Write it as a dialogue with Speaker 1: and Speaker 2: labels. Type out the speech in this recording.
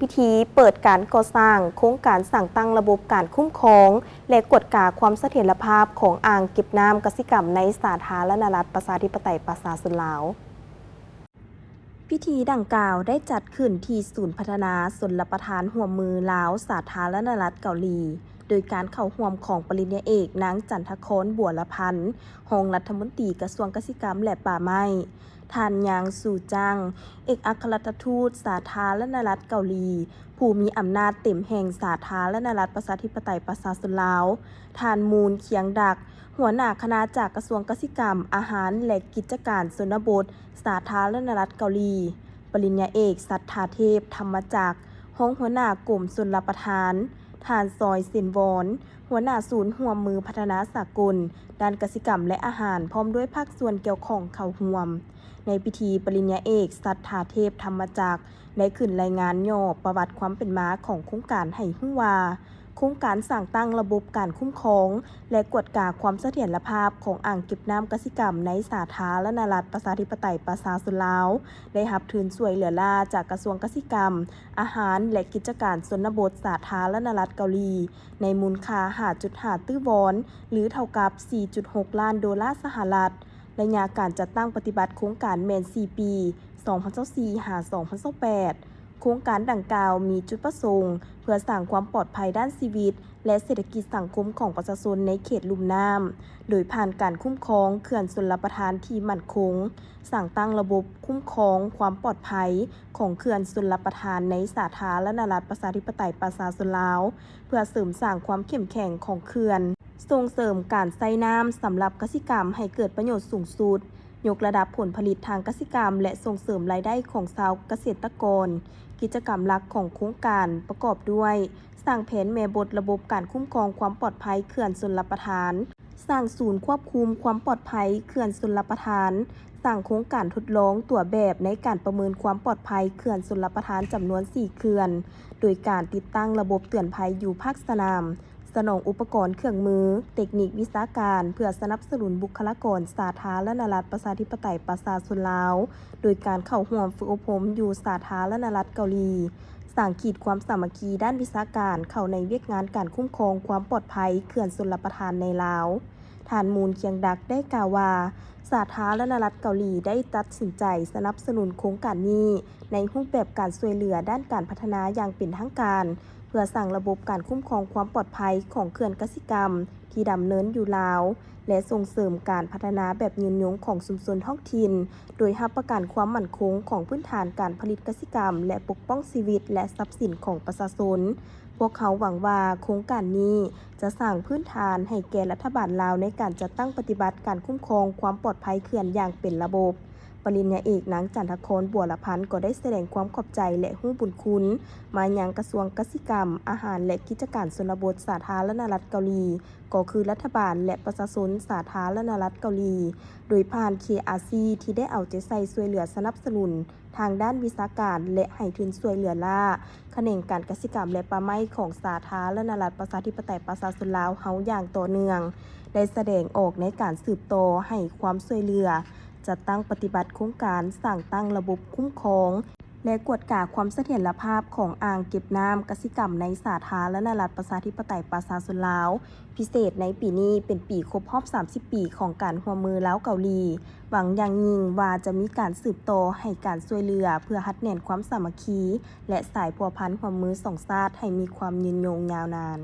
Speaker 1: พิธีเปิดการก่อสร้างโครงการสั่งตั้งระบบการคุ้มครองและกวดกาความเสถียรภาพของอ่างเก็บน้ำกสิกรรมในสาธารณรัฐประชาธิปไตยประชาชนลาวพิธีดังกล่าวได้จัดขึ้นที่ศูนย์พัฒนาชลประทานร่วมมือลาวสาธารณรัฐเกาหลีโดยการเข้าร่วมของปริญญาเอกนางจันทครบัวละพันธ์รองรัฐมนตรีกระทรวงเกษตรกรรมและป่าไม้ท่านยางซูจังเอกอัครราชทูตสาธารณรัฐเกาหลีผู้มีอำนาจเต็มแห่งสาธารณรัฐประชาธิปไตยประชาชนลาวท่านมูลเคียงดักหัวหน้าคณะจากกระทรวงเกษตรกรรมอาหารและกิจการชนบทสาธารณรัฐเกาหลีปริญญาเอกสัทธาเทพธรรมจักรรองหัวหน้ากรมชลประทานท่านซอยเซนวอนหัวหน้าศูนย์ร่วมมือพัฒนาสากลด้านกสิกรรมและอาหารพร้อมด้วยภาคส่วนเกี่ยวข้องเข้าร่วมในพิธีปริญญาเอกสัทธาเทพธรรมจักรได้ขึ้นรายงานย่อประวัติความเป็นมาของโครงการให้ฮู้ว่าโครงการสร้างตั้งระบบการคุ้มครองและกวดกาความเสถียรภาพของอ่างเก็บน้ำกสิกรรมในสาธารณรัฐประชาธิปไตยประชาชนลาวได้รับทุนช่วยเหลือจากกระทรวงเกษตรกรรมอาหารและกิจการชนบทสาธารณรัฐเกาหลีในมูลค่า 5.5 ตื้อวอนหรือเท่ากับ 4.6 ล้านดอลลาร์สหรัฐระยะการจัดตั้งปฏิบัติโครงการแม่น 4 ปี 2024-2028 โครงการดังกล่าวมีจุดประสงค์เพื่อสร้างความปลอดภัยด้านชีวิตและเศรษฐกิจสังคมของประชาชนในเขตลุ่มน้ำโดยผ่านการคุ้มครองเขื่อนชลประทานที่มั่นคงสร้างตั้งระบบคุ้มครองความปลอดภัยของเขื่อนชลประทานในสาธารณรัฐประชาธิปไตยประชาชนลาวเพื่อเสริมสร้างความเข้มแข็งของเขื่อนส่งเสริมการใช้น้ำสำหรับกสิกรรมให้เกิดประโยชน์สูงสุดยกระดับผลผลิตทางกสิกรรมและส่งเสริมรายได้ของชาวเกษตรกรกิจกรรมหลักของโครงการประกอบด้วยสร้างแผนแม่บทระบบการคุ้มครองความปลอดภัยเขื่อนชลประทานสร้างศูนย์ควบคุมความปลอดภัยเขื่อนชลประทานสร้างโครงการทดลองตัวแบบในการประเมินความปลอดภัยเขื่อนชลประทานจำนวน 4 เขื่อนโดยการติดตั้งระบบเตือนภัยอยู่ภาคสนามสนองอุปกรณ์เครื่องมือเทคนิควิชาการเพื่อสนับสนุนบุคลากรสาธารณรัฐประชาธิปไตยประชาชนลาวโดยการเข้าร่วมฝึกอบรมอยู่สาธารณรัฐเกาหลีสร้างขีดความสามัคคีด้านวิชาการเข้าในเวียกงานการคุ้มครองความปลอดภัยเขื่อนชลประทานในลาวท่านมูลเคียงดักได้กล่าวว่าสาธารณรัฐเกาหลีได้ตัดสินใจสนับสนุนโครงการนี้ในรูปแบบการช่วยเหลือด้านการพัฒนาอย่างเป็นทางการเพื่อสร้างระบบการคุ้มครองความปลอดภัยของเขื่อนกสิกรรมที่ดำเนินอยู่ลาวและส่งเสริมการพัฒนาแบบยืนยงของชุมชนท้องถิ่นโดยรับประกันความมั่นคงของพื้นฐานการผลิตกสิกรรมและปกป้องชีวิตและทรัพย์สินของประชาชนพวกเขาหวังว่าโครงการนี้จะสร้างพื้นฐานให้แก่รัฐบาลลาวในการจัดตั้งปฏิบัติการคุ้มครองความปลอดภัยเขื่อนอย่างเป็นระบบปริญญาเอกนางจันทครบัวละพันธ์ก็ได้แสดงความขอบใจและรู้บุญคุณมายังกระทรวงเกษตรกรรมอาหารและกิจการชนบทสาธารณรัฐเกาหลีก็คือรัฐบาลและประชาชนสาธารณรัฐเกาหลีโดยผ่าน KRC ที่ได้เอาใจใส่ช่วยเหลือสนับสนุนทางด้านวิชาการและให้ทุนช่วยเหลือแขนงการเกษตรกรรมและป่าไม้ของสาธารณรัฐประชาธิปไตยประชาชนลาวเฮาอย่างต่อเนื่องได้แสดงออกในการสืบต่อให้ความช่วยเหลือจัดตั้งปฏิบัติโครงการสร้างตั้งระบบคุ้มครองและกวดกาความเสถียรภาพของอ่างเก็บน้ำกสิกรรมในสาธารณรัฐประชาธิปไตยประชาชนลาวพิเศษในปีนี้เป็นปีครบรอบ 30 ปีของการร่วมมือลาวเกาหลีหวังอย่างยิ่งว่าจะมีการสืบต่อให้การช่วยเหลือเพื่อรัดแน่นความสามัคคีและสายพัวพันร่วมมือสองชาติให้มีความยืนยงยาวนาน